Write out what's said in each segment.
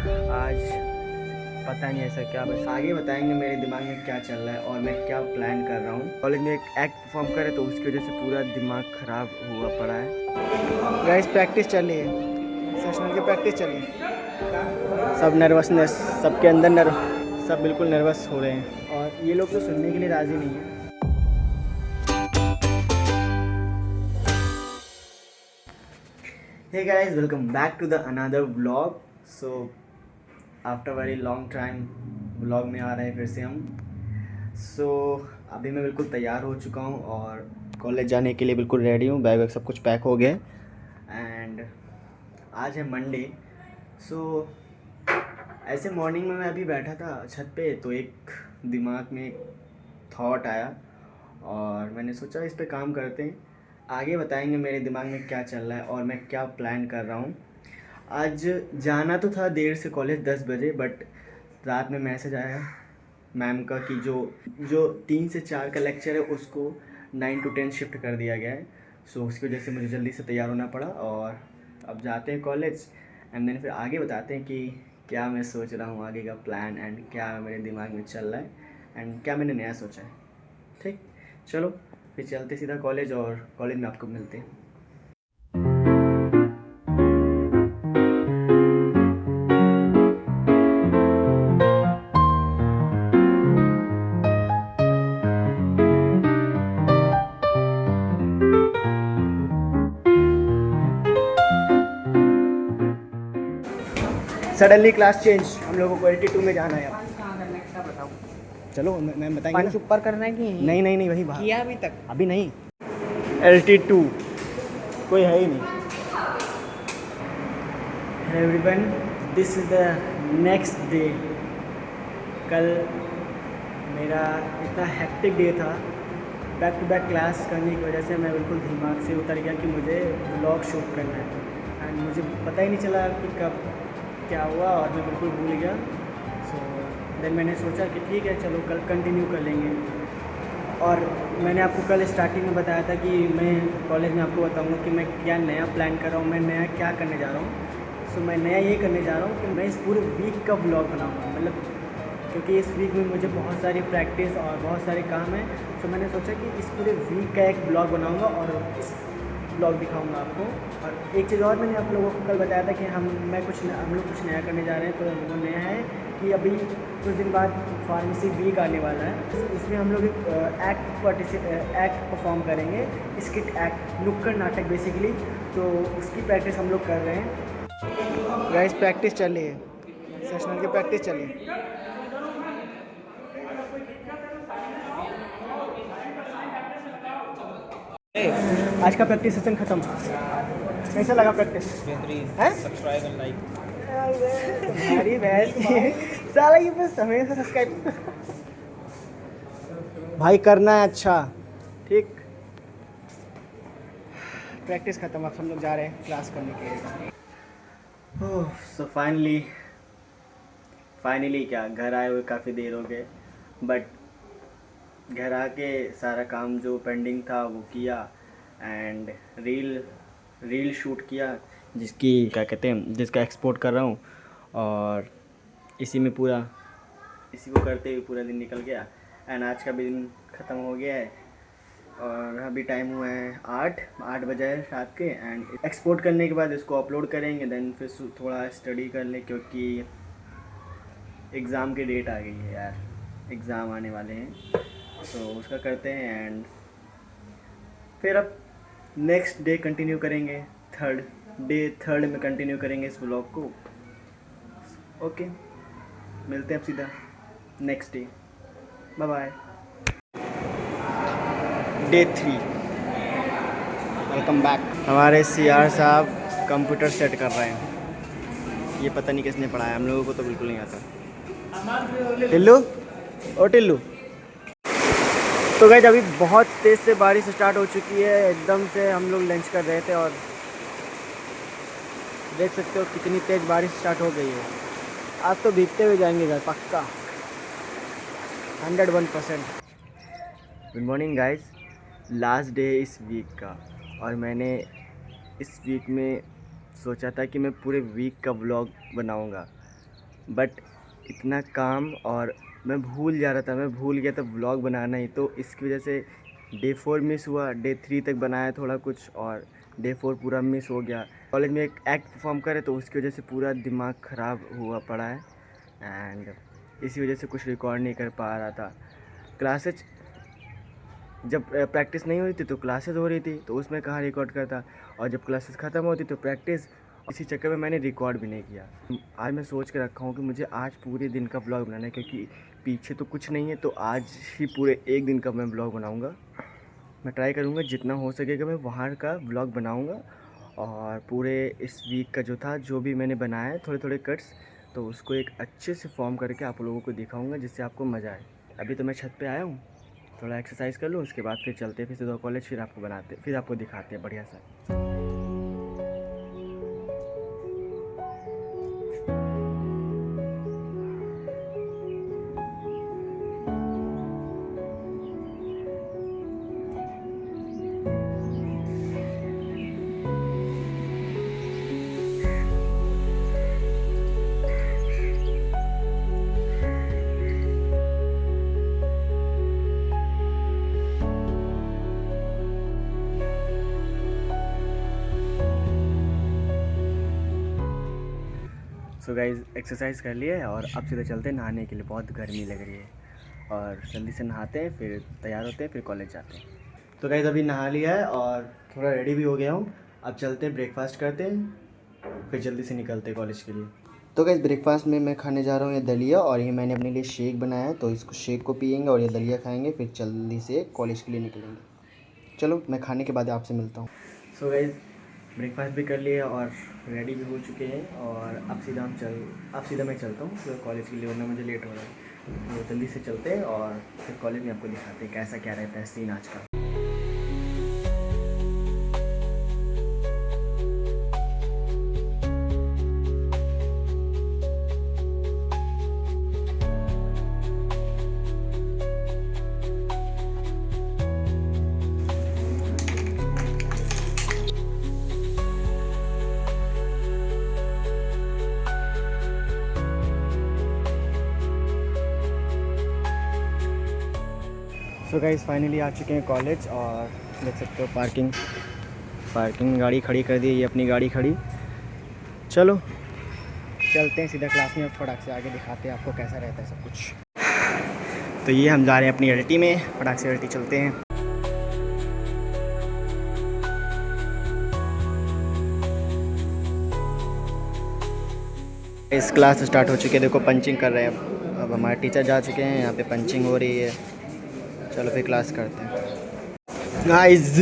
आज पता नहीं ऐसा क्या, बस आगे बताएंगे मेरे दिमाग में क्या चल रहा है और मैं क्या प्लान कर रहा हूँ। कॉलेज में एक एक्ट परफॉर्म करे तो उसकी वजह से पूरा दिमाग ख़राब हुआ पड़ा है। गाइस प्रैक्टिस चल रही है, सेशनल की प्रैक्टिस चल रही है। सब नर्वसनेस, सबके अंदर सब बिल्कुल नर्वस हो रहे हैं और ये लोग तो सुनने के लिए राज़ी नहीं है। Hey guys, welcome back to the another vlog. So after very long time vlog में आ रहे हैं फिर से हम। अभी मैं बिल्कुल तैयार हो चुका हूँ और कॉलेज जाने के लिए बिल्कुल रेडी हूँ। बैग वैग सब कुछ पैक हो गया एंड आज है मंडे। ऐसे मॉर्निंग में मैं अभी बैठा था छत पे तो एक दिमाग में एक थॉट आया और मैंने सोचा इस पे काम करते हैं। आगे बताएंगे मेरे दिमाग में क्या चल रहा है और मैं क्या प्लान कर रहा हूँ। आज जाना तो था देर से कॉलेज 10 बजे, बट रात में मैसेज आया मैम का कि जो जो 3 से 4 का लेक्चर है उसको 9 to 10 शिफ्ट कर दिया गया है। उसकी वजह से मुझे जल्दी से तैयार होना पड़ा और अब जाते हैं कॉलेज एंड देन फिर आगे बताते हैं कि क्या मैं सोच रहा हूँ, आगे का प्लान एंड क्या मेरे दिमाग में चल रहा है एंड क्या मैंने नया सोचा है। ठीक, चलो फिर चलते सीधा कॉलेज और कॉलेज में आपको मिलते हैं। सडनली क्लास चेंज, हम लोगों को LT2 में जाना है अब। कहाँ करना है क्या बताऊँ? चलो मैं बताएंगे पंच ना। ऊपर करना है कि यहीं? नहीं नहीं नहीं, वही बाहर किया अभी तक? अभी नहीं। LT2 कोई है ही नहीं। Hello everyone, this is the next day. कल मेरा इतना हेक्टिक डे था, बैक टू बैक क्लास करने की वजह से मैं बिल्कुल दिमाग से उतर गया कि मुझे व्लॉग शूट करना है एंड मुझे पता ही नहीं चला कि कब क्या हुआ और मैं बिल्कुल भूल गया। देन मैंने सोचा कि ठीक है चलो कल कंटिन्यू कर लेंगे। और मैंने आपको कल स्टार्टिंग में बताया था कि मैं कॉलेज में आपको बताऊंगा कि मैं क्या नया प्लान कर रहा हूँ, मैं नया क्या करने जा रहा हूँ। मैं नया ये करने जा रहा हूँ कि मैं इस पूरे वीक का ब्लॉग बनाऊँगा, मतलब क्योंकि इस वीक में मुझे बहुत सारी प्रैक्टिस और बहुत सारे काम हैं। मैंने सोचा कि इस पूरे वीक का एक ब्लॉग बनाऊँगा और इस ब्लॉग दिखाऊंगा आपको। और एक चीज़ और मैंने आप लोगों को कल बताया था कि हम लोग कुछ नया करने जा रहे हैं। तो वो नया है कि अभी कुछ दिन बाद फार्मेसी वीक आने वाला है, इसमें हम लोग एक एक्ट परफॉर्म करेंगे, स्किट एक्ट, नुक्कड़ नाटक बेसिकली। तो उसकी प्रैक्टिस हम लोग कर रहे हैं। गाइस प्रैक्टिस चल रही है, सेशनल की प्रैक्टिस चल रही है। आज का प्रैक्टिस सेशन खत्म, कैसा लगा प्रैक्टिस? Subscribe and like. हमारी बहस साला ये बस हमेशा सब्सक्राइब भाई करना है। अच्छा ठीक, प्रैक्टिस खत्म, अब हम लोग जा रहे हैं क्लास करने के लिए। ओह फाइनली क्या, घर आए हुए काफ़ी देर हो गए, बट घर आके सारा काम जो पेंडिंग था वो किया एंड रील शूट किया, जिसकी क्या कहते हैं, जिसका एक्सपोर्ट कर रहा हूँ। और इसी को करते हुए पूरा दिन निकल गया एंड आज का भी दिन ख़त्म हो गया है। और अभी टाइम हुआ है 8 बजे है रात के एंड एक्सपोर्ट करने के बाद इसको अपलोड करेंगे। देन फिर थोड़ा स्टडी कर ले क्योंकि एग्ज़ाम की डेट आ गई है यार, एग्ज़ाम आने वाले हैं तो उसका करते हैं एंड फिर अब नेक्स्ट डे कंटिन्यू करेंगे। थर्ड में कंटिन्यू करेंगे इस व्लॉग को। ओके, मिलते हैं अब सीधा next day. Bye bye. Day 3, welcome back. हमारे CR साहब कंप्यूटर सेट कर रहे हैं, ये पता नहीं किसने पढ़ाया, हम लोगों को तो बिल्कुल नहीं आता। टिल्लू ओ टिल्लू। तो गाइस अभी बहुत तेज़ से बारिश स्टार्ट हो चुकी है, एकदम से हम लोग लंच कर रहे थे और देख सकते हो कितनी तेज़ बारिश स्टार्ट हो गई है। आज तो भीगते हुए जाएंगे घर पक्का, 101%। Good morning guys, last day इस वीक का और मैंने इस वीक में सोचा था कि मैं पूरे वीक का व्लॉग बनाऊंगा। बट इतना काम और मैं भूल जा रहा था, मैं भूल गया था व्लॉग बनाना ही, तो इसकी वजह से डे 4 मिस हुआ, डे 3 तक बनाया थोड़ा कुछ और डे 4 पूरा मिस हो गया। कॉलेज में एक एक्ट परफॉर्म करे तो उसकी वजह से पूरा दिमाग ख़राब हुआ पड़ा है एंड इसी वजह से कुछ रिकॉर्ड नहीं कर पा रहा था। क्लासेज जब प्रैक्टिस नहीं हो रही थी तो क्लासेस हो रही थी, तो उसमें कहाँ रिकॉर्ड करता, और जब क्लासेस ख़त्म होती तो प्रैक्टिस, इसी चक्कर में मैंने रिकॉर्ड भी नहीं किया। आज मैं सोच के रखा हूँ कि मुझे आज पूरे दिन का व्लॉग बनाना है, क्योंकि पीछे तो कुछ नहीं है, तो आज ही पूरे एक दिन का मैं व्लॉग बनाऊँगा। मैं ट्राई करूँगा जितना हो सकेगा मैं वहाँ का व्लॉग बनाऊँगा, और पूरे इस वीक का जो था, जो भी मैंने बनाया है थोड़े थोड़े कट्स, तो उसको एक अच्छे से फॉर्म करके आप लोगों को दिखाऊँगा जिससे आपको मज़ा आए। अभी तो मैं छत पे आया हूँ, थोड़ा एक्सरसाइज कर लूँ, उसके बाद फिर चलते हैं फिर सीधा कॉलेज, फिर आपको दिखाते हैं बढ़िया सा। सो गाइज़ एक्सरसाइज कर लिए और अब सीधे चलते हैं नहाने के लिए, बहुत गर्मी लग रही है और जल्दी से नहाते हैं, फिर तैयार होते हैं, फिर कॉलेज जाते हैं। तो गाइज़ अभी नहा लिया है और थोड़ा रेडी भी हो गया हूँ, अब चलते हैं ब्रेकफास्ट करते हैं, फिर जल्दी से निकलते हैं कॉलेज के लिए। तो गाइज़ ब्रेकफास्ट में मैं खाने जा रहा हूँ ये दलिया, और ये मैंने अपने लिए शेक बनाया है, तो इसको शेक को पियेंगे और ये दलिया खाएँगे, फिर जल्दी से कॉलेज के लिए निकलेंगे। चलो मैं खाने के बाद आपसे मिलता हूँ। सो गाइज़ ब्रेकफास्ट भी कर लिए और रेडी भी हो चुके हैं, और अब सीधा मैं चलता हूँ फिर कॉलेज के लिए, वरना मुझे लेट हो रहा है, तो जल्दी से चलते हैं और फिर कॉलेज में आपको दिखाते हैं कैसा क्या रहता है सीन आज का। सो गाइस फाइनली आ चुके हैं कॉलेज, और देख सकते हो पार्किंग गाड़ी खड़ी कर दी, ये अपनी गाड़ी खड़ी। चलो चलते हैं सीधा क्लास में, फटाक से आगे दिखाते हैं आपको कैसा रहता है सब कुछ। तो ये हम जा रहे हैं अपनी एलटी में, फटाक से एलटी चलते हैं। इस क्लास स्टार्ट हो चुकी है, देखो पंचिंग कर रहे हैं अब हमारे टीचर जा चुके हैं, यहाँ पे पंचिंग हो रही है। चलो फिर क्लास करते हैं गाइस।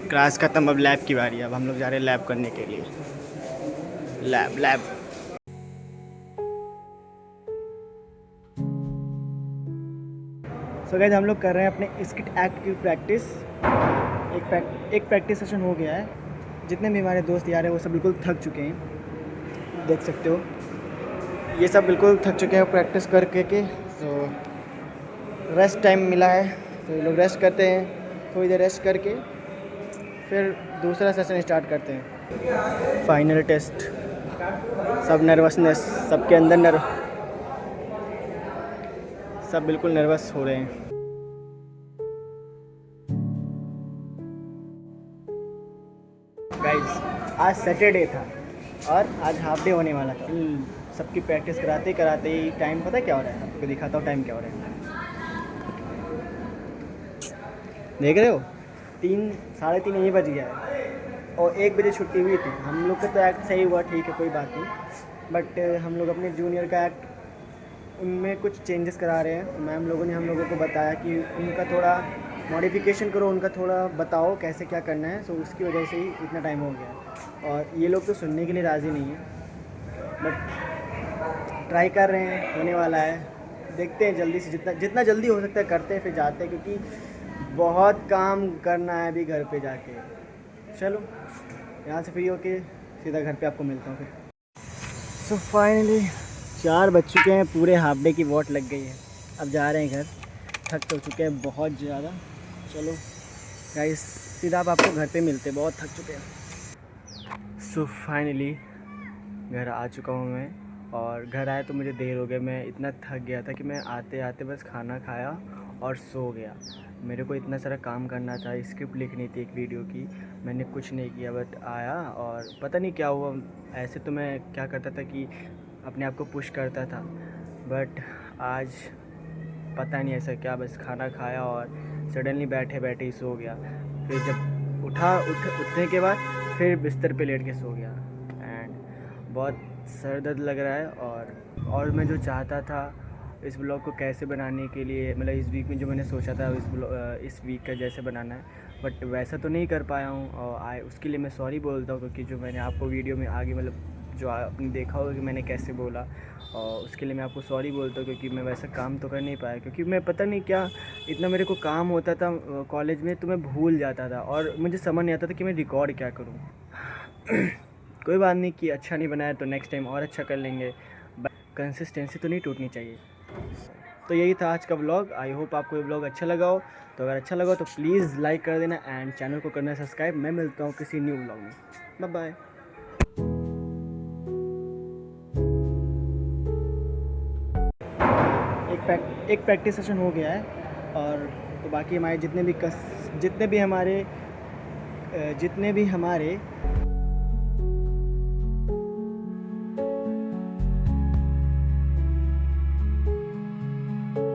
क्लास ख़त्म, अब लैब की बारी है, अब हम लोग जा रहे हैं लैब करने के लिए। लैब सो गाइस हम लोग कर रहे हैं अपने स्किट एक्ट की प्रैक्टिस। एक प्रैक्टिस सेशन हो गया है, जितने भी हमारे दोस्त यार हैं वो सब बिल्कुल थक चुके हैं, देख सकते हो ये सब बिल्कुल थक चुके हैं प्रैक्टिस करके के। तो रेस्ट टाइम मिला है, तो ये लोग रेस्ट करते हैं, थोड़ी देर रेस्ट करके फिर दूसरा सेशन स्टार्ट करते हैं। फाइनल टेस्ट, सब नर्वसनेस, सबके अंदर सब बिल्कुल नर्वस हो रहे हैं। गाइस आज सैटरडे था और आज हाफ डे होने वाला था। सबकी प्रैक्टिस कराते ही टाइम पता क्या हो रहा है, आपको दिखाता हूँ टाइम क्या हो रहा है। देख रहे हो 3-3:30 यही बज गया है और 1 बजे छुट्टी हुई थी। हम लोग का तो एक्ट सही हुआ, ठीक है कोई बात नहीं, बट हम लोग अपने जूनियर का एक्ट उनमें कुछ चेंजेस करा रहे हैं। मैम लोगों ने हम लोगों को बताया कि उनका थोड़ा मॉडिफिकेशन करो, उनका थोड़ा बताओ कैसे क्या करना है, सो उसकी वजह से ही इतना टाइम हो गया। और ये लोग तो सुनने के लिए राज़ी नहीं है, बट ट्राई कर रहे हैं, होने वाला है, देखते हैं जल्दी से जितना जल्दी हो सकता है करते हैं, फिर जाते हैं, क्योंकि बहुत काम करना है अभी घर पे जाके। चलो यहाँ से फ्री होके सीधा घर पे आपको मिलता हूँ फिर। सो फाइनली 4 बज चुके हैं, पूरे हाफ डे की वॉट लग गई है, अब जा रहे हैं घर, थक तो चुके हैं बहुत ज़्यादा। चलो गाइस सीधा आप आपको घर पे मिलते हैं, बहुत थक चुके हैं। सो फाइनली घर आ चुका हूँ मैं। और घर आया तो मुझे देर हो गया, मैं इतना थक गया था कि मैं आते आते बस खाना खाया और सो गया। मेरे को इतना सारा काम करना था, स्क्रिप्ट लिखनी थी एक वीडियो की, मैंने कुछ नहीं किया। बट आया और पता नहीं क्या हुआ। ऐसे तो मैं क्या करता था कि अपने आप को पुश करता था, बट आज पता नहीं ऐसा क्या, बस खाना खाया और सडनली बैठे बैठे ही सो गया। फिर जब उठने के बाद फिर बिस्तर पे लेट के सो गया। एंड बहुत सर दर्द लग रहा है। और मैं जो चाहता था इस ब्लॉग को कैसे बनाने के लिए, मतलब इस वीक में जो मैंने सोचा था इस वीक का जैसे बनाना है, बट वैसा तो नहीं कर पाया हूँ। और उसके लिए मैं सॉरी बोलता हूँ, क्योंकि जो मैंने आपको वीडियो में आगे मतलब जो आपने देखा होगा कि मैंने कैसे बोला, और उसके लिए मैं आपको सॉरी बोलता हूँ, क्योंकि मैं वैसा काम तो कर नहीं पाया। क्योंकि मैं पता नहीं क्या इतना मेरे को काम होता था कॉलेज में, तो मैं भूल जाता था और मुझे समझ नहीं आता था कि मैं रिकॉर्ड क्या करूँ। कोई बात नहीं कि अच्छा नहीं बनाया तो नेक्स्ट टाइम और अच्छा कर लेंगे, बट कंसिस्टेंसी तो नहीं टूटनी चाहिए। तो यही था आज का व्लॉग। आई होप आपको ये व्लॉग अच्छा लगा हो। तो अगर अच्छा लगा तो प्लीज़ लाइक कर देना एंड चैनल को करना सब्सक्राइब। मैं मिलता हूँ किसी न्यू व्लॉग में। Bye bye. एक प्रैक्टिस सेशन हो गया है, और तो बाकी हमारे जितने भी हमारे